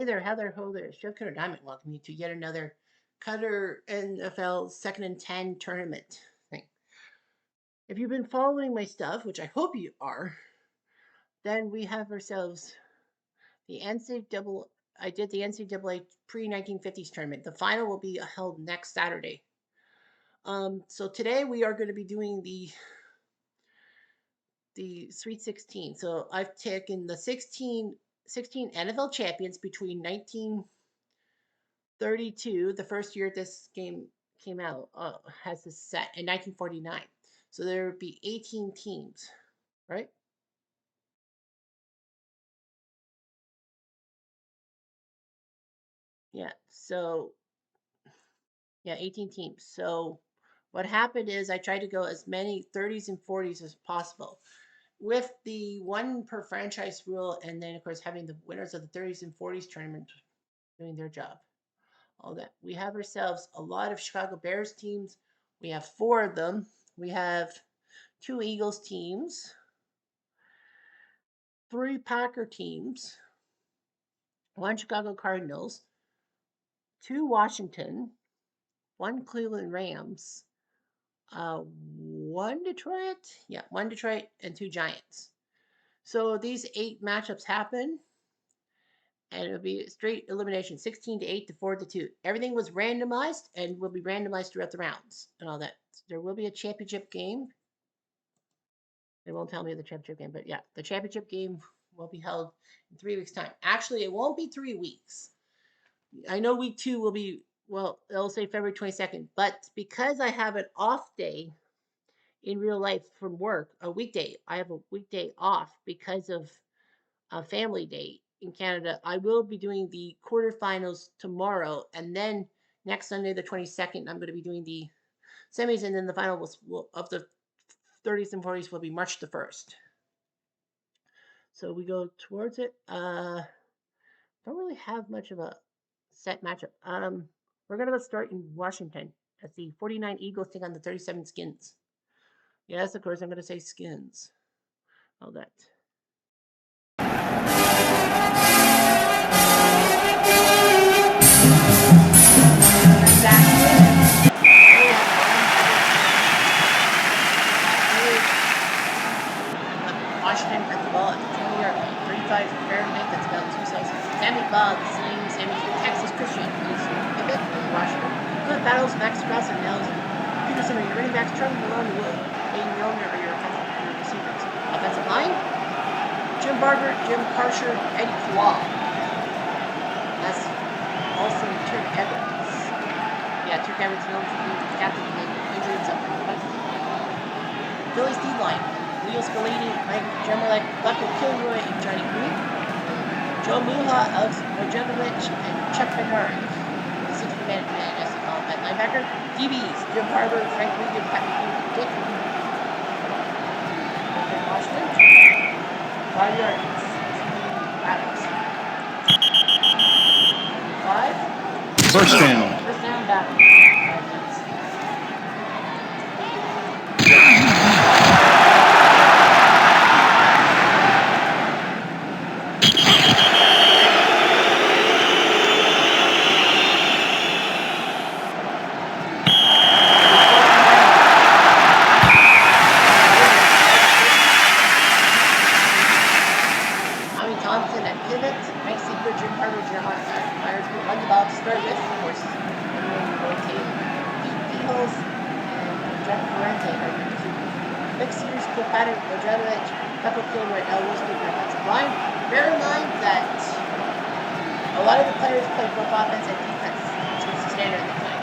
Hey there, Heather, ho there. Chef Cutter Diamond welcome you to yet another Cutter NFL 2nd and 10 tournament thing. If you've been following my stuff, which I hope you are, then we have ourselves the NCAA. I did the NCAA pre-1950s tournament. The final will be held next Saturday. So today we are going to be doing the Sweet 16. So I've taken the 16 NFL champions between 1932, the first year this game came out, has this set in 1949. So there would be 18 teams, right? Yeah. So, yeah, 18 teams. So what happened is I tried to go as many 30s and 40s as possible with the one per franchise rule, and then, of course, having the winners of the 30s and 40s tournament doing their job. All that. We have ourselves a lot of Chicago Bears teams. We have four of them. We have two Eagles teams, three Packer teams, one Chicago Cardinals, two Washington, one Cleveland Rams, one Detroit, one Detroit, and two Giants. So these 8 matchups happen, and it'll be straight elimination 16 to 8 to 4 to 2. Everything was randomized and will be randomized throughout the rounds and all that. There will be a championship game. They won't tell me the championship game, but yeah, the championship game will be held in 3 weeks' time. Actually, it won't be 3 weeks. I know week 2 will be, well, it'll say February 22nd, but because I have an off day in real life from work, a weekday, I have a weekday off because of a family day in Canada. I will be doing the quarterfinals tomorrow, and then next Sunday, the 22nd, I'm going to be doing the semis, and then the final of the 30s and 40s will be March the 1st. So we go towards it. Don't really have much of a set matchup. We're gonna go start in Washington as the 49 Eagles take on the 37 Skins. Yes, of course, I'm gonna say Skins. All that. Washington at the ball at the 20-yard line. 35 Fahrenheit, that's about 2 Celsius. Sammy Bob, Sammy Texas Christian is Pivot in Washington. Cliff Battles, Max Strauss, and Nels Peterson are your running backs. Charlie Malone, Will Aiden Milner are your receivers. Offensive line, Jim Barber, Jim Karcher, Eddie Claw. That's also Turk Evans. Yeah, Turk Evans known for being the captain and then injured himself. Phillies D-line. Leo Spallini, Mike Jemerlek, Buckle Kilroy, and Johnny Green. Joe Muha, Alex Mojanovic, and Chuck Bernard. The 60-man man, as they call him, at linebacker. DBs, Jim Harbour, Frank Regan, Patrick Hughes, Dick. Washington. 5 yards. Battles. 5. First down. First down, battle. 5 yards. Bear in mind that a lot of the players play both offense and defense, which was the standard at the time.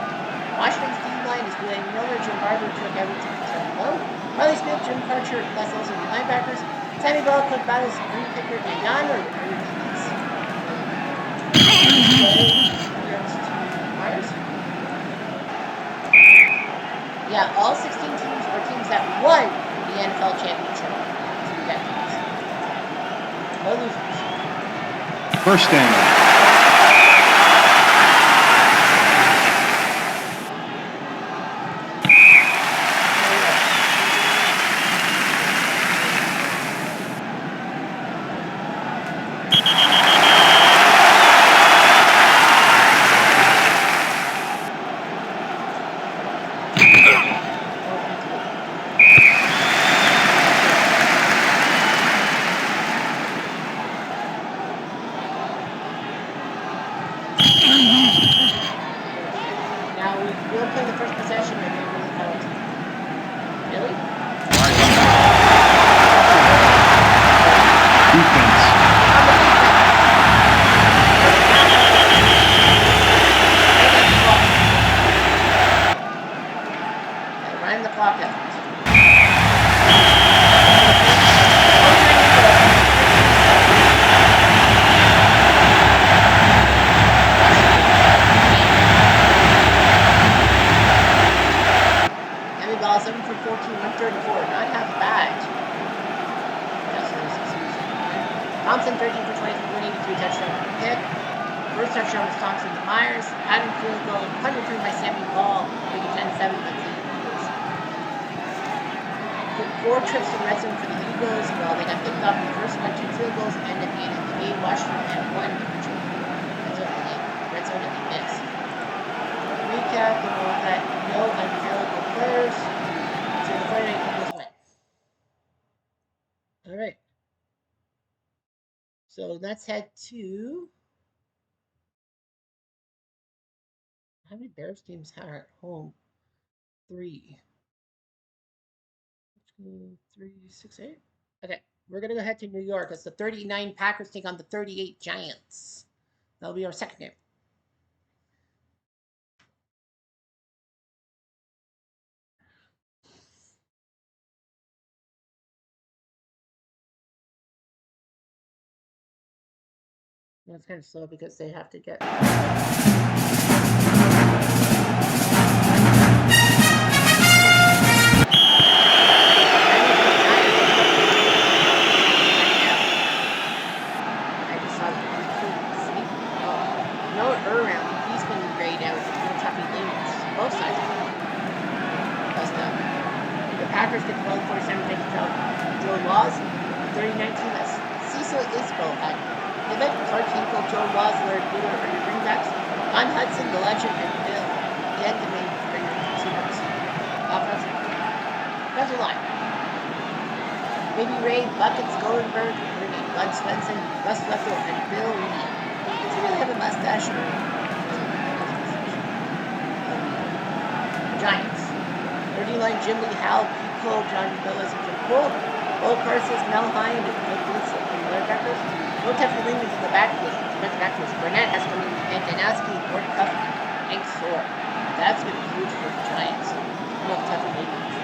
Washington's D-line is Glenn Miller, Jim Barber, Chuck Evans, and Trevor Lowe. Riley Smith, Jim Karcher, Les Olsen, and linebackers. Sammy Ball, Cliff Battles, Green Picker, and Jan are your DBs. Yeah, all 16 teams are teams that won the NFL championship. No losers. First down. First touchdown was Thompson to Myers. Adam field goal, punt return by Sammy Ball, making 10-7 against the Eagles. Took 4 trips to the red zone for the Eagles. Well, they got picked off in the first one, 2 field goals, ended up being in the game. Washington had 1 red zone and they missed. Recap, that no unavailable players. So the 49 Eagles win. All right. So let's head to. How many Bears teams are at home? 3. 2, 3, 6, 8. Okay, we're gonna go ahead to New York. It's the 39 Packers take on the 38 Giants. That'll be our second game. It's kind of slow because they have to get. Both sides of it. Plus the Packers get the ball 47 thanks to Joe Laws. 39 team that's Cecil Isco at Pivot, Clark Hinkle, Joe Laws, Larry Booter are your bringbacks. Don Hudson, the legend, and Bill Dendeman are your receivers. Offensive. Defensive line. Baby Ray, Buckets, Goldenberg, Bud Swenson, Russ Lefto, and Bill Lee. Does he really have a mustache or? Giants. 30 line Jim Lee, Hal, Pete Cole, John Billis, and Jim Cole. Bo Parsons, Mel Hine, and Mike Blitz and the linebackers. No Teflon Lehman's in the backlist. Burnett has come in, and Danowski, Gord Cuff, and Hank Soar. That's going to be huge for the Giants. No Teflon Lehman's.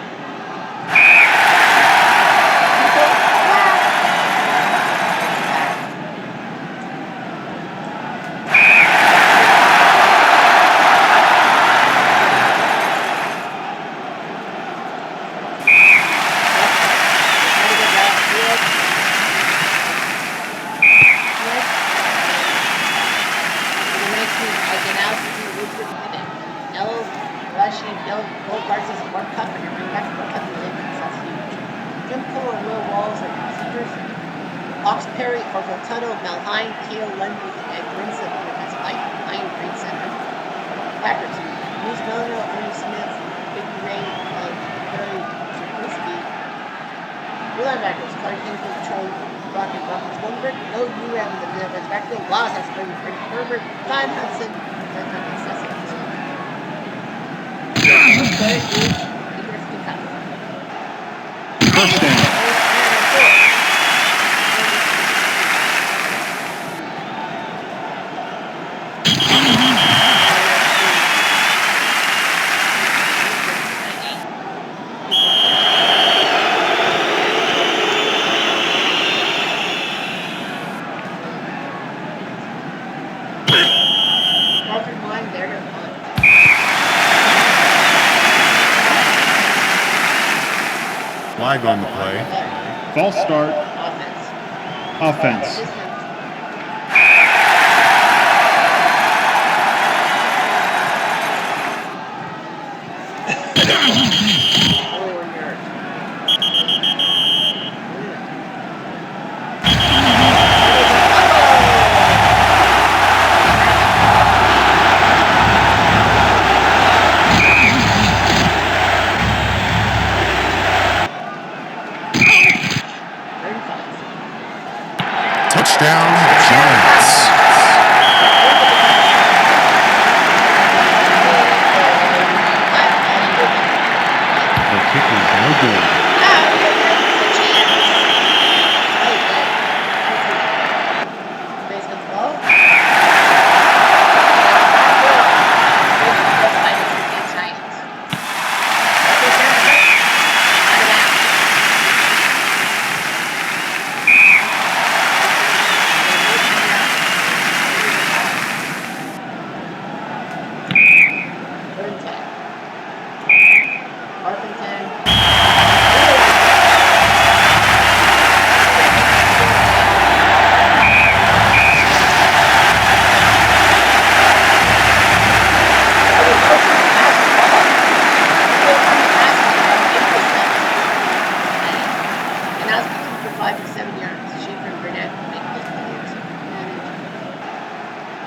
Flag on the play. False start. Offense.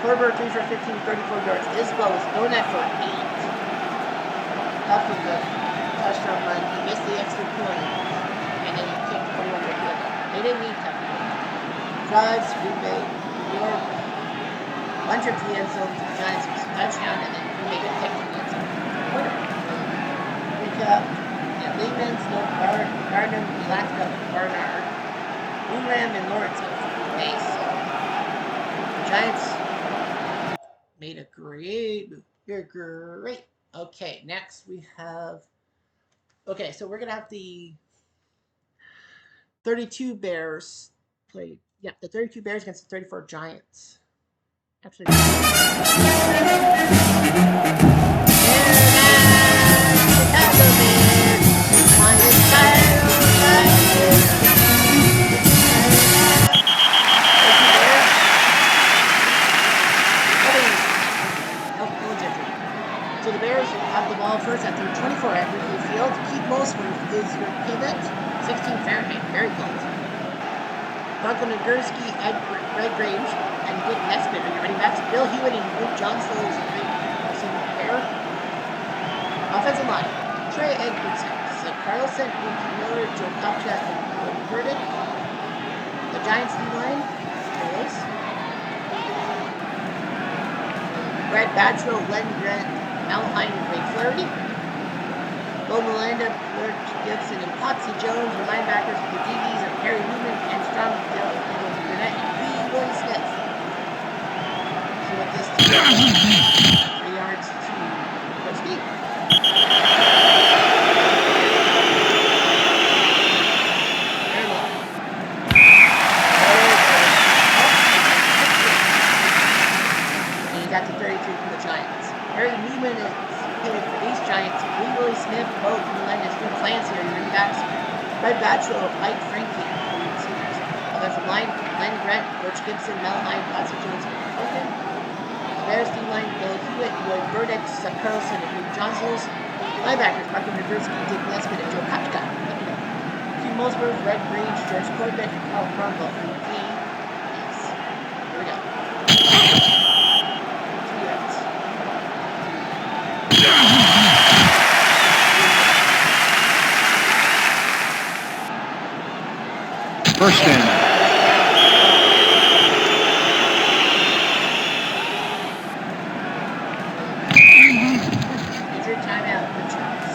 Korber 3 for 15, 34 yards. Isbell was thrown at for 8. Up with the touchdown run. He missed the extra point. And then he kicked 41-yard field goal. They didn't need Tucky. Drives, Green Bay, New York. One trip to the end zone. The Giants was a touchdown. And then Green Bay got kicked to the end zone. Recap. Lehman's, Gardner, Alaska, Barnard, Uram, and Lawrence base. The Giants made a great move. You're great. Okay, next we have. Okay, so we're gonna have the 32 Bears play. Yeah, the 32 Bears against the 34 Giants. Actually. So the Bears have the ball first at their 24 at Wrigley Field. Keith Mosworth is your pivot. 16 Fahrenheit, very cold. Bronco Nagurski, Red Grange, and Dick Nesbitt are your running backs. Bill Hewitt and Luke Johnson is a great receiving pair. Offensive line, Trey Edmondson, Carlson, Ricky Miller, Joe Kopcha, and Owen Burdick. The Giants D-line is Brad Batchel, Len Grant, Alheim, and Ray Flaherty. Bo Melanda, Bert Gibson, and Potsy Jones. Your linebackers for the DBs are Harry Newman and Strong Burnett and B. Willie Smith. So with this 3 yards to first speed. And you got the 33 from the Giants. Harry Newman is hitting for these Giants. Lee Willie Smith, Bo Melendez, Jim Clancy are your running backs. Fred Batchel, Mike Frankie are your receivers. Offensive line, Len Grant, Butch Gibson, Mel Hine, Potsy Jones, and Hogan. Bears D-line, Bill Hewitt, Lloyd Burdick, Seth Carlson, and Luke Johnson. Linebackers, Marco Nagurski, Dick Nesbitt, and Joe Kopcha. Hugh Mosworth, Red Grange, George Corbett, and Carl Cromwell for your DBs. Here we go. 2 yards. First down. Use your timeout for choice.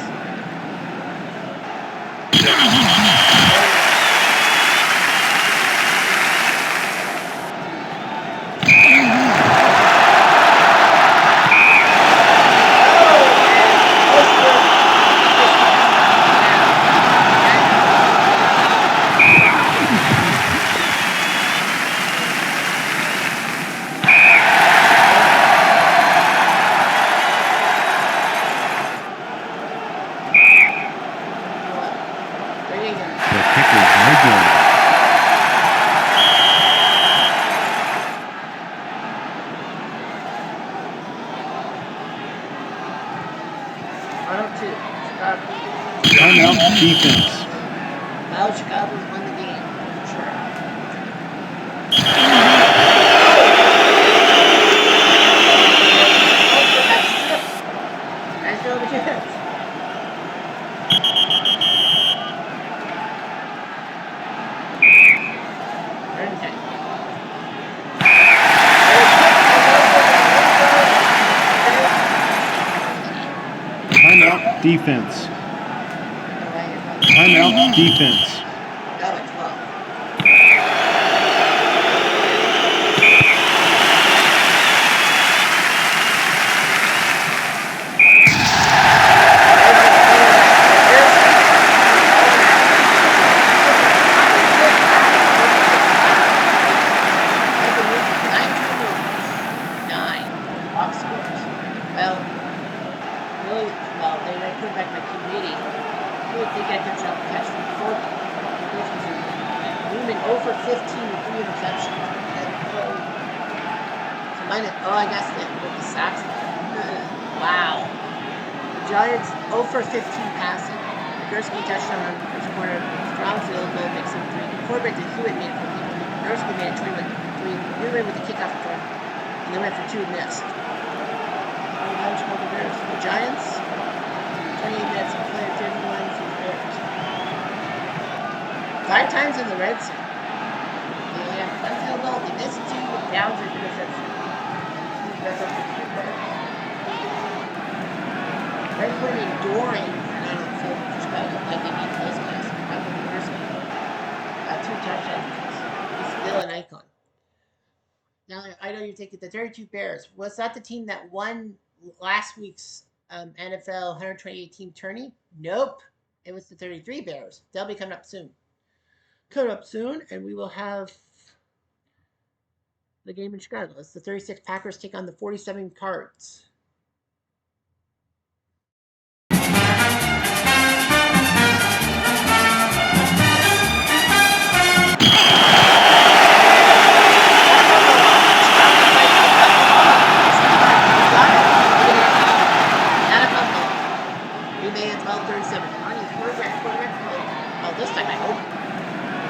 Timeout defense. Well, Chicago's won the game, for sure. Nice throw of the chance. Third and 10. Timeout defense. Timeout defense. Go at 12. Giants 0 for 15 passing. Nagurski touchdown on the first quarter. Strong field goal makes them 3. Corbett to Hewitt made it for 3. Nagurski made it 3. Newman with the kickoff return. And they went for 2 and missed. The Giants, 28 minutes of play, 31 for the Bears. 5 times in the red zone. They only have 1 field goal. They missed 2 with downs or interception. That's up to 3 Bears. Red Bull enduring for Chicago. I think he those guys. Chicago University. 2 touchdowns. He's still an icon. Now I know you're thinking the 32 Bears. Was that the team that won last week's NFL 128 team tourney? Nope. It was the 33 Bears. They'll be coming up soon. And we will have the game in Chicago. It's the 36 Packers take on the 47 Cards.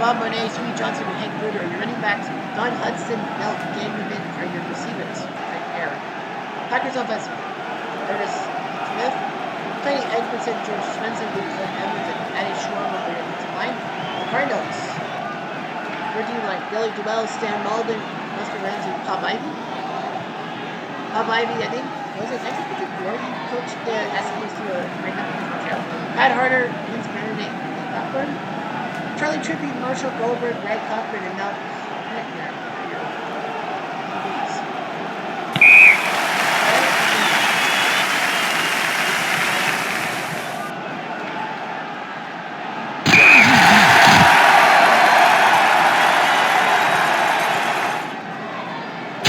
Bob Monet, Sweet Johnson, and Hank Bruder are your running backs. Don Hudson, Mel Gangman are your receivers. Aaron. Packers offensive. Curtis Smith, Tony Edmondson, George Swenson, Luke Evans, and Eddie Schwarm are your defensive line. The Cardinals. Virgin line. Billy Duell, Stan Malden, Buster Ramsey, Bob Ivy. Bob Ivy, I think he coached the Eskimos to a break up in Montreal. Pat Harder, Vince Marinate, and Cochran. Charlie Trippi, Marshall Goldberg, Ray Cochran, and Mel Hentner are your DBs.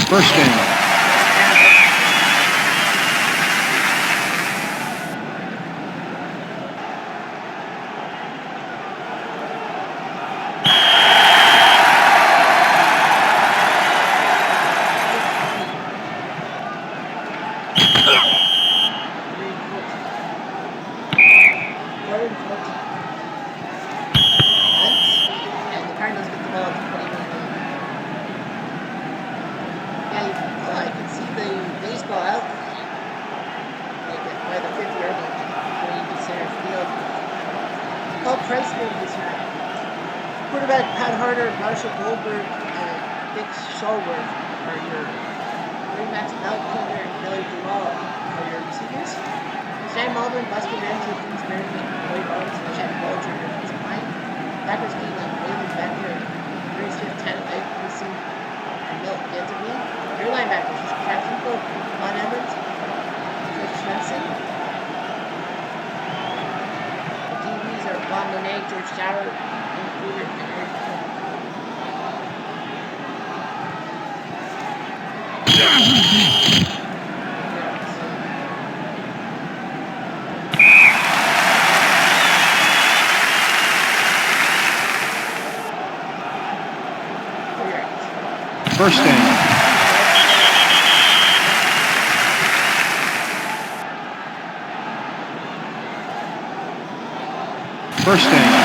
First down. Quarterback Pat Harder, Marshall Goldberg, and Dick Shulworth are your running backs. Mel Kinder and Billy Duval are your receivers. Sam Malden, Buster Ramsey, Vince Merriman, Lloyd Barnes, and Chad Bulger are your defensive line. Packers game on Waylon Becker, Green Smith, Tanner Edmondson, and Milt Anthony. Your linebackers is Chad Finkel, Von Evans, Chris Svensson. The DBs are Bob Monet, George Sauer, and Eric First down. First down.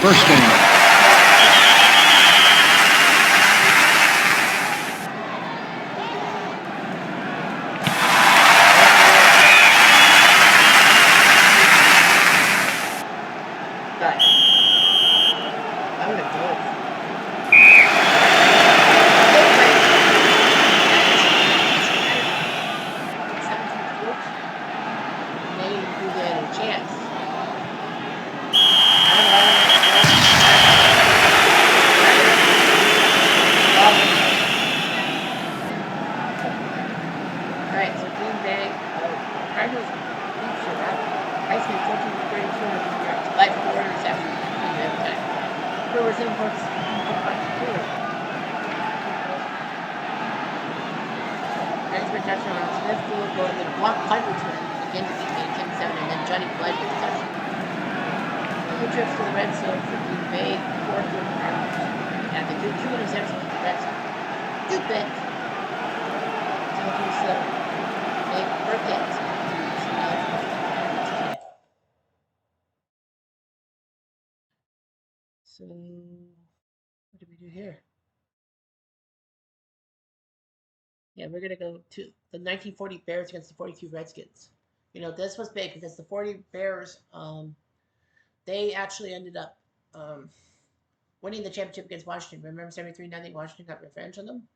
First inning. Got it. I'm gonna go. Maybe you get a chance. Alright, so Green Bay, Cardinals beat shit out. Iceman 14 to 32 yards, 5 interceptions. Every time. There was imports. Transfer touchdown on Smith, field goal, and then a block punt return again to beat Maine 10-7, and then Johnny Blood with the touchdown. Two trips to the red zone for Green Bay, 4 for the Cardinals. And the two interceptions to the red zone. Stupid. 7-7. Big Burkett. So, what did we do here? Yeah, we're gonna go to the 1940 Bears against the 42 Redskins. You know, this was big because the 40 Bears, they actually ended up winning the championship against Washington. Remember 73-0, Washington got revenge on them?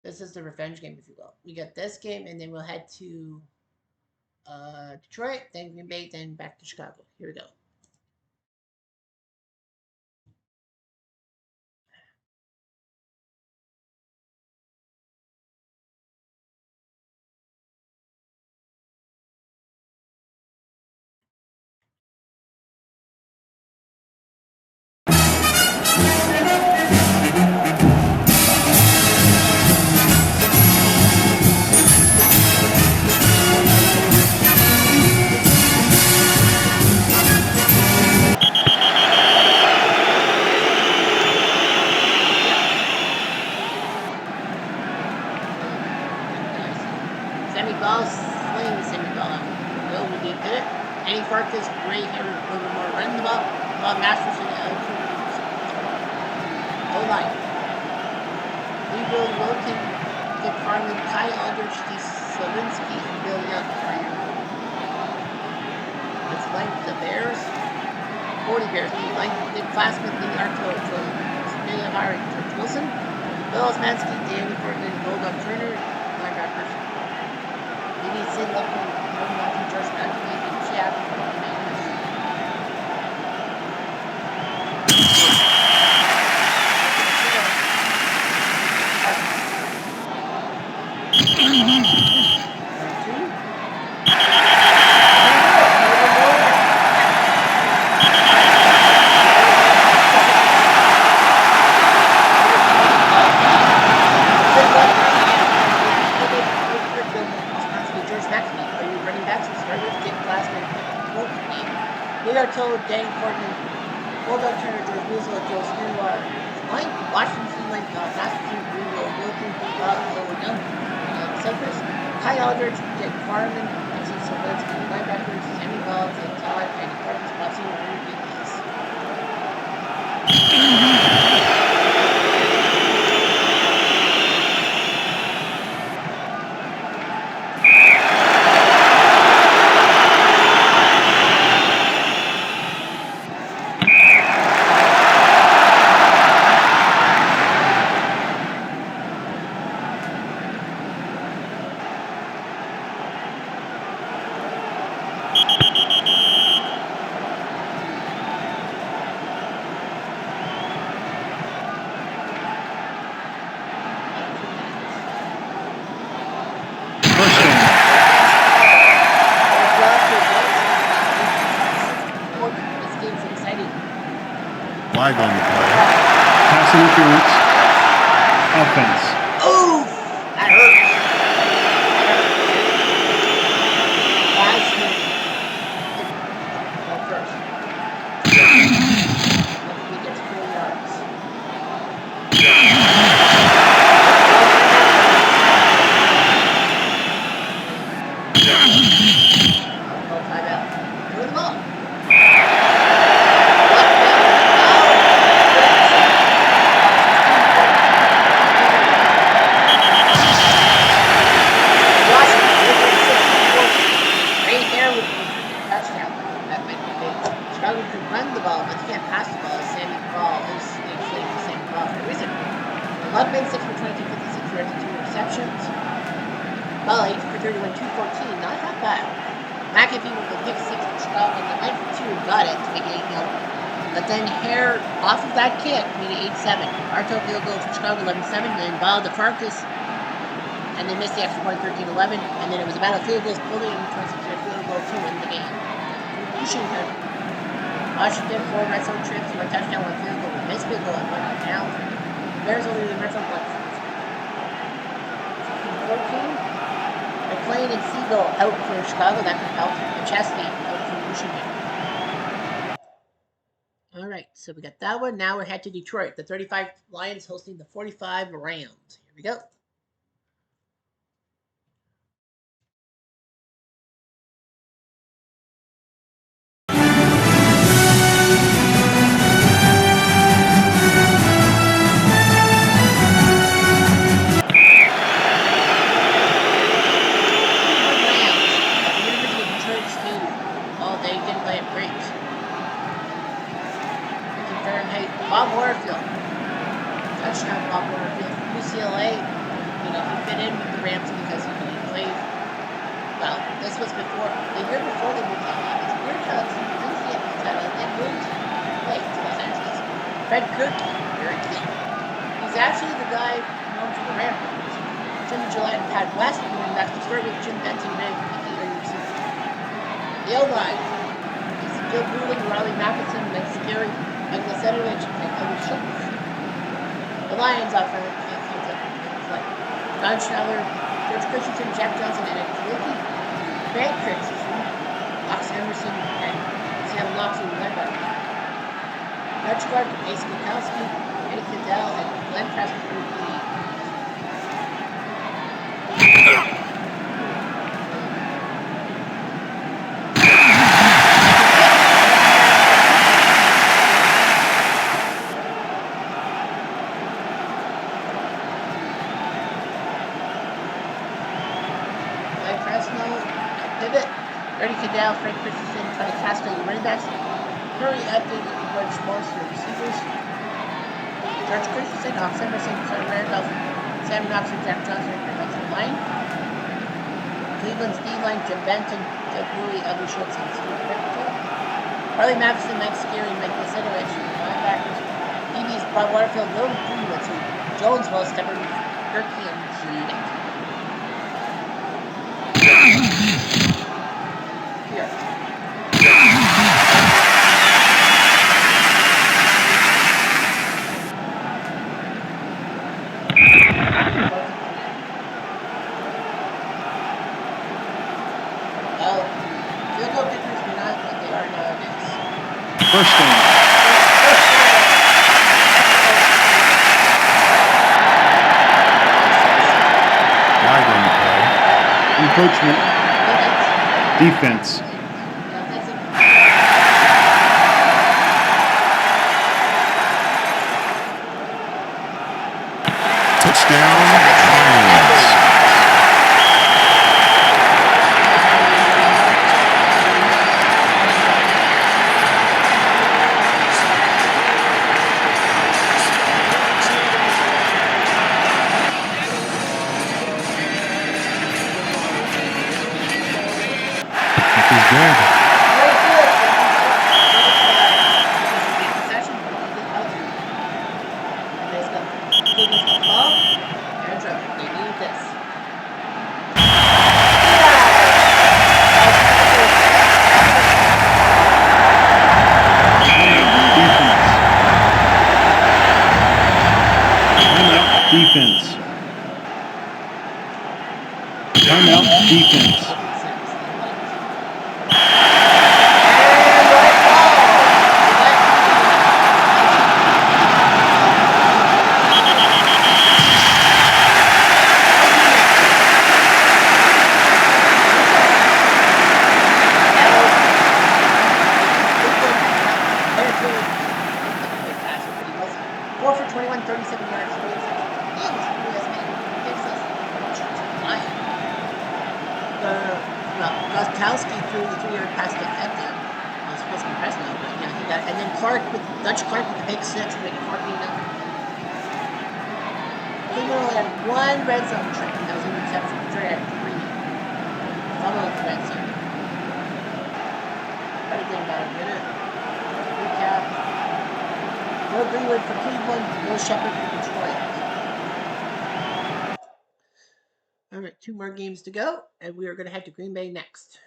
This is the revenge game, if you will. We get this game, and then we'll head to Detroit, then Green Bay, then back to Chicago. Here we go. Semi-ball, sling semi-ball. Will will be good. Any Farkas, Gray here, a little bit more run the ball. Bob Masterson, O-line. Legal, Wilton, Dick Farland, Kyle Aldrich, Steve Slavinsky, and Bill Young. Let's line the Bears. 40 Bears. Line Dick Classman, Lee Arto, Smiley Howard, George Wilson. Bill Osmanski, Danny Portman, Bulldog Turner, linebackers. Maybe Sid Luckman, Matthew George Matthew, and Chad from the Commanders. Danny Portman, Bulldog Turner, George Weasel, Joe Skinwalker, Mike Washington, like Masterson, Greenville, Wilton, Lower Young, Cypress, Kai Aldrich, Dick Farman, Steve Sylvester, linebackers, Sammy Ball, Ted Todd, and Carlos Bossy, and Flag on the play. Pass interference. Offense. Ooh! That hurt. Well, first. He gets 4 yards. I'll call timeout. Throw the ball. 26 for 22, 56 yards and 2 receptions. Ball 8 for 31, 214. Not that bad. McAfee with a pick 6 for Chicago. And the 9 for 2 got it to make it 8-0. But then Hare, off of that kick, made it 8-7. Arto field goal for Chicago, 11-7. And then Ball to Farkas. And they missed the extra point, 13-11. And then it was about a field goal, pulled it in 26-yard field goal to win the game. Washington, 4 red zone trips, 1 touchdown, 1 field goal. With missed field goal and 1 on down. Bears only the red zone 14. McLean and Siegel out for Chicago. That could help. McChesney out for Washington. All right, so we got that one. Now we're head to Detroit. The 35 Lions hosting the 45 Rams. Here we go. Bob Warfield. Touchdown, Bob Warfield from UCLA. You know, he fit in with the Rams because he played. Well, this was before, the year before they moved to LA. It's weird how it's NCAA title and then moved to Los Angeles. Fred Kirky, very key. He's actually the guy known for the Rams. Jim Gillette and Pat West moving back to story with Jim Benson and the O-line is Bill Booling, Riley Matheson, Mike Scary, Michael Sedovich, and Ellie Schultz. The Lions offense like Don Schneller, George Christensen, Jack Johnson, and Ed Kalicky. Grant Christensen, Ox Emerson, and Sam Loxley linebacker. Dutch guard, Ace Kukowski, Eddie Cadell, and Glenn Preston for the Frank Christensen, Tony Castro, the running backs. Curry Upton, and George Morris, the receivers. George Christensen, Ox Emerson, Sonny Randolph, Sam Knox, and Jack Johnson, and defensive line. Cleveland's D-line, Jim Benton, Doug Bowie, Ellie Schultz, and Steve Richter. Harley Matheson, Mike Scary, Mike Sedovich, linebackers. DB's Bob Waterfield, Will Greenwoods, Jones, Will Stepper, Kirky, and Gillette. First down. Flag on the play. Encroachment. Defense. Touchdown. Lions. Defense. Timeout defense. one red zone trip. That was an interception. Detroit had 3. Fumble at the red zone. Better thing about it, did it? Recap. No Greenwood for Cleveland. No Shepard for Detroit. All right, 2 more games to go, and we are going to head to Green Bay next.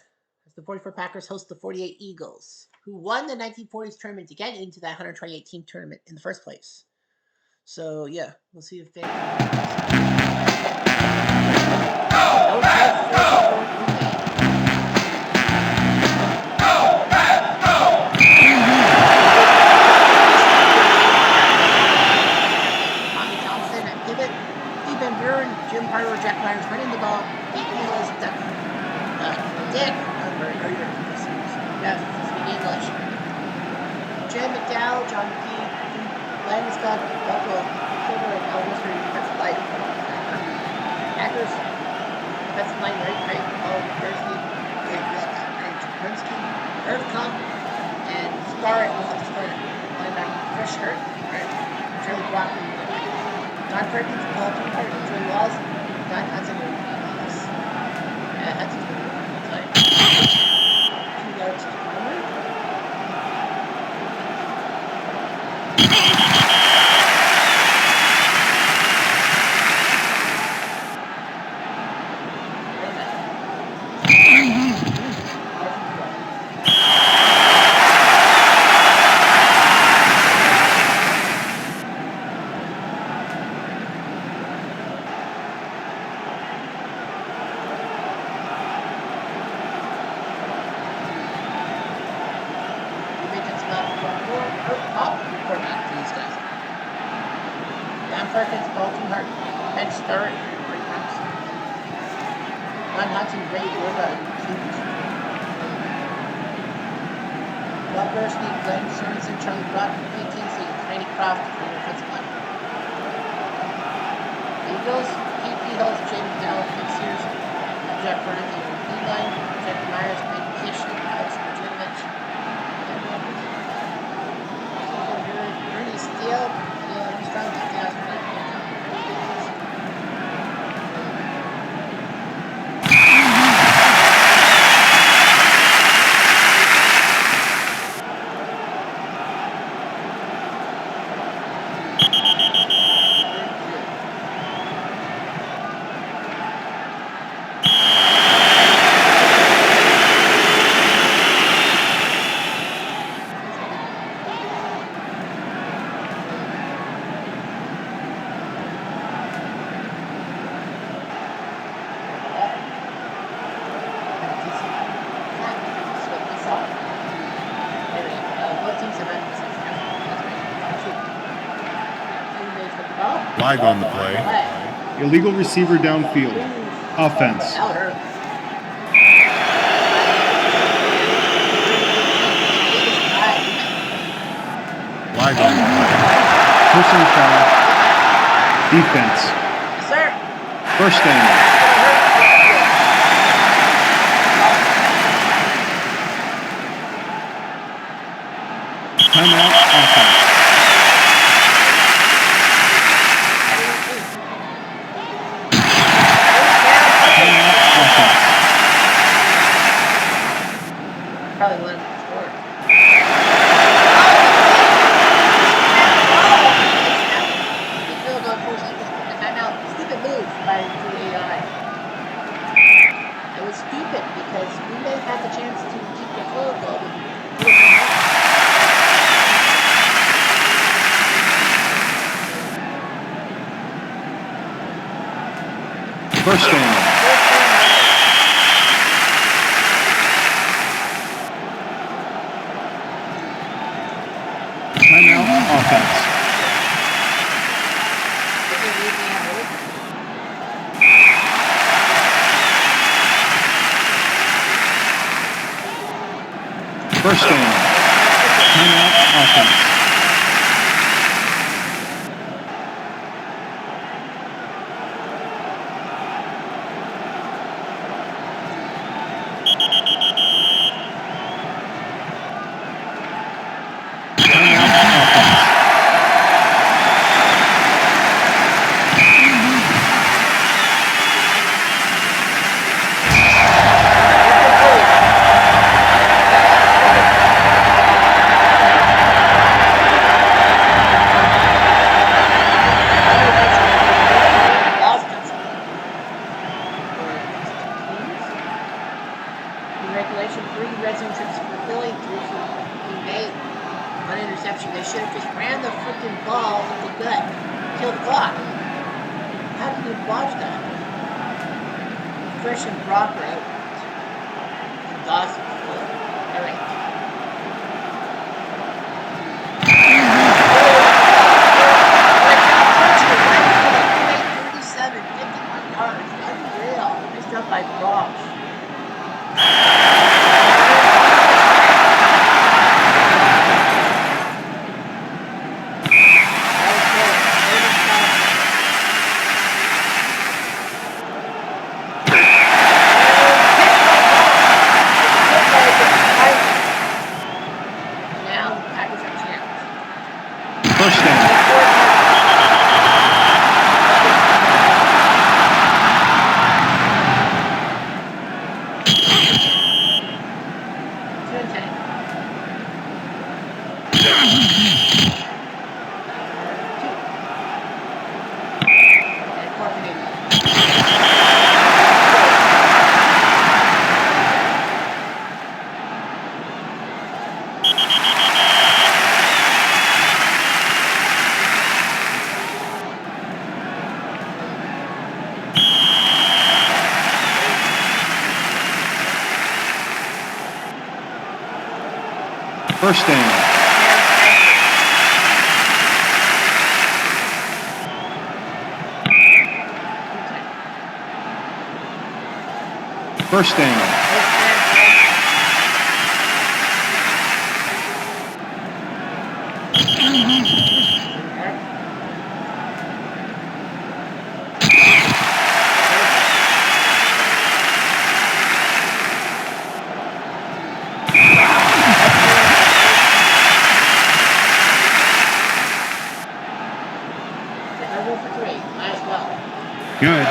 As the 44 Packers host the 48 Eagles, who won the 1940s tournament to get into that 128 team tournament in the first place. So yeah, we'll see if they can. No Tommy Thompson at pivot. Steve Van Buren, Jim Harder, Jack Myers running the ball. Pete Mills, Dick. Yes, speak English. Jim McDowell, John McKee, Landon Scott, Buffalo, Silver, and Al Worcester, defensive line. Packers, defensive line, right, Paul Kersey, Trinsky, Irv Kump, and Scarrett was the starter. Linebacker, Chris Hurt, right? Charlie Brockman, Don Perkins, Paul Tucker, Joey Walls, Don Hudson, and Wallace. Yeah, Hudson's been really good. 2 yards to Palmer. Perkins, Bolton Hart, Ben Sturridge, Ray Thompson, Don Hudson, Ray Riva, Bob Bursney, Glenn Sorensen, Charlie Brock, Pete Kingsley, Randy Croft, and offensive line. Eagles, Pete Kehoe, Jamie Dowell, Vic Sears, Jeff Burnett, D-line, Jeff Myers, Ben Kish, and Alex Virginovich, and Walkers. Ernie Steele, Neil Armstrong, 2009. Flag on the play. Illegal receiver downfield. Offense. Flag on the play. Personal foul. Defense. Sir. First down. Timeout. Offense. Probably won the score. Field goal force equals the timeout. Stupid move by the AI. It was stupid because Green Bay had the chance to keep the field goal. First down. Timeout. Offense. First down. Timeout. Offense. that. Fresh and Brock are out. And Dawson full. All right. Yards. Unreal. Nice job by Brock. First down. First down. First down. Good.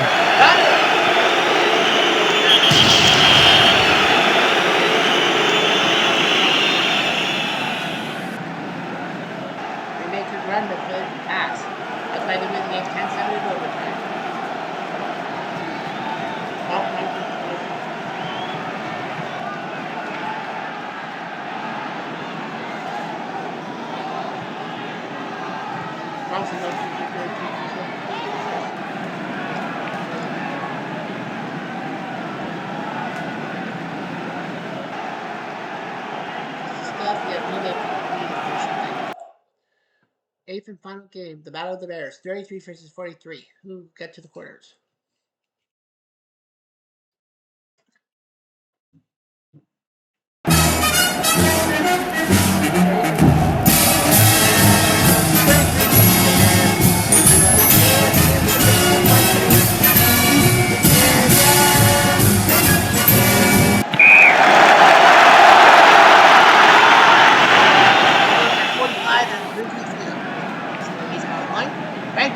They make her run the pass. That's why they win the game 10-7 in overtime. Eighth and final game, the Battle of the Bears, 33 versus 43. Who get to the quarters?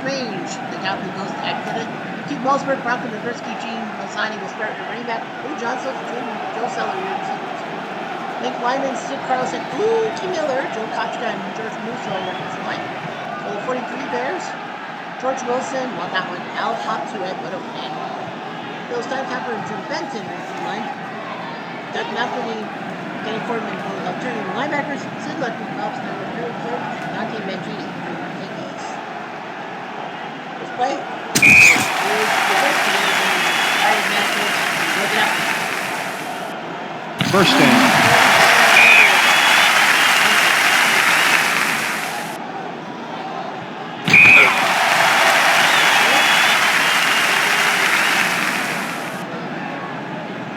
Range. The captain goes to exit it. Keith Mosberg, Bronco Nagurski, Gene Masani will start at running back. Lou Johnson, Joe Seller, your receivers. Link Lyman, Sid Carlson, T. Miller, Joe Kochka, and George Musso on your offensive line. For the 43 Bears, George Wilson, not that one. Al Hoptuet, what a fan. Bill Steinkamper and Jim Benton on the line. Doug Anthony, Kenny Fordman, turning linebackers. Sid Ludwig, Bob Snyder, Harry Clark, and Dante Mangini for your Yankees. Play. First down.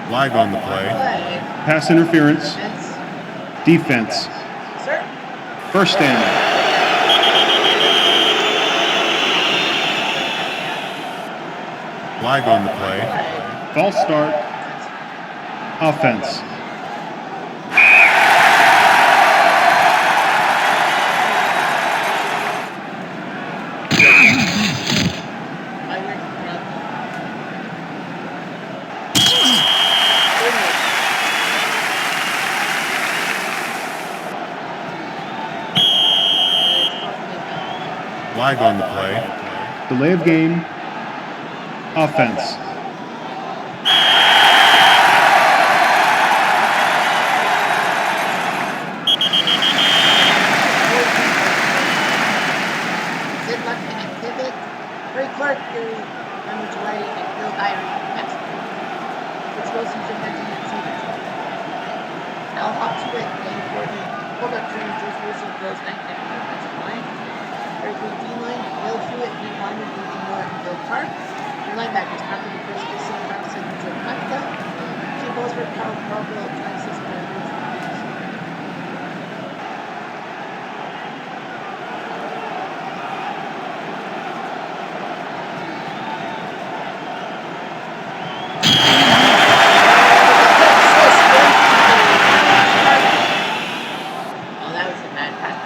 Flag on the play. Pass interference. Defense. First down. Flag on the play. False start. Offense. Flag on the play. Delay of game. Offense. Sid Luck and Pivot. Ray Clark, number 2 season mentioned in season. Now up to it, game for the hold up turn George Wilson goes night neck in the offensive line. 33 D line, Bill Hewitt, Nick Lyman, Ethan Moore, and Bill Park. Your linebackers, Malcolm McCrisky, Sam Carlson, and Joe Kafka. Kim Bosworth, Carl Carville, 26 members. Oh, that was a bad pass.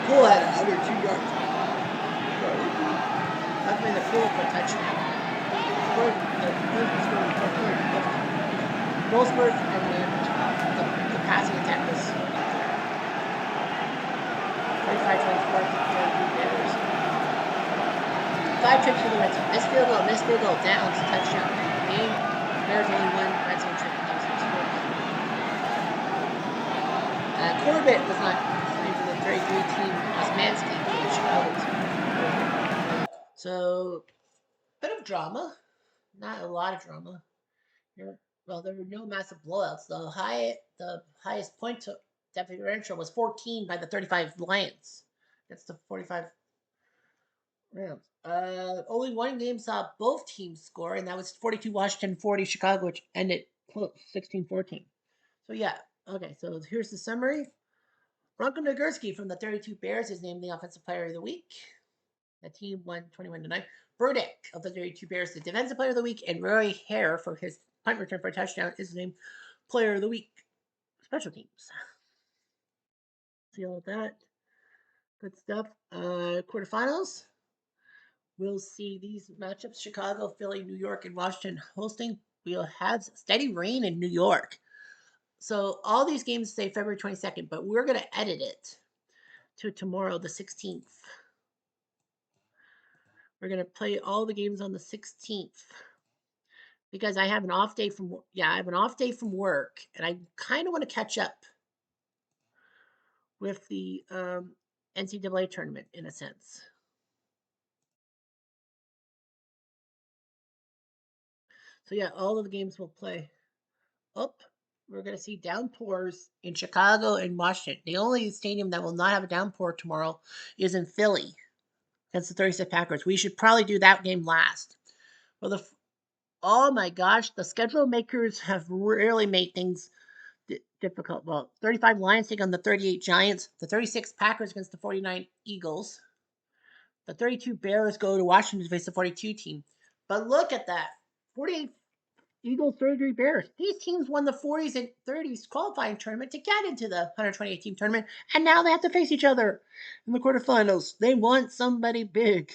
Poole had under 2 yards. Luckman the Poole for a touchdown. Goldsworth and the passing attack was 25-24 to the Bears. 5 trips for the red zone. Missed field goal, downs, touchdown. Game. Bears only one red zone trip. Corbett was not playing for the 33 team. Osmanski for the Chicago team. So, bit of drama. Not a lot of drama. Well, there were no massive blowouts. The highest point differential was 14 by the 35 Lions. That's the 45 Rams. Only one game saw both teams score, and that was 42 Washington, 40 Chicago, which ended close, 16-14. So yeah, okay. So here's the summary. Bronco Nagurski from the 32 Bears is named the Offensive Player of the Week. The team won 21-9. Burdick of the 32 Bears, the Defensive Player of the Week, and Roy Hare for his punt return for a touchdown is named Player of the Week. Special teams. See all of that. Good stuff. Quarterfinals. We'll see these matchups: Chicago, Philly, New York, and Washington hosting. We'll have steady rain in New York. So all these games say February 22nd, but we're going to edit it to tomorrow, the 16th. We're going to play all the games on the 16th because I have an off day from work, and I kind of want to catch up with the NCAA tournament in a sense. So yeah, all of the games will play. We're going to see downpours in Chicago and Washington. The only stadium that will not have a downpour tomorrow is in Philly against the 36 Packers. We should probably do that game last. Well, oh my gosh, the schedule makers have really made things difficult. Well, 35 Lions take on the 38 Giants, the 36 Packers against the 49 Eagles. The 32 Bears go to Washington to face the 42 team. But look at that. 48 Eagles, 33 Bears. These teams won the 40s and 30s qualifying tournament to get into the 128 team tournament, and now they have to face each other in the quarterfinals. They want somebody big.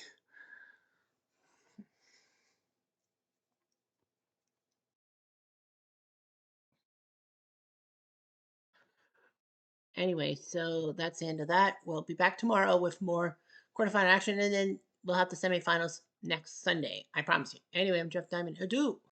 Anyway, so that's the end of that. We'll be back tomorrow with more quarterfinal action, and then we'll have the semifinals next Sunday. I promise you. Anyway, I'm Jeff Diamond. Adieu.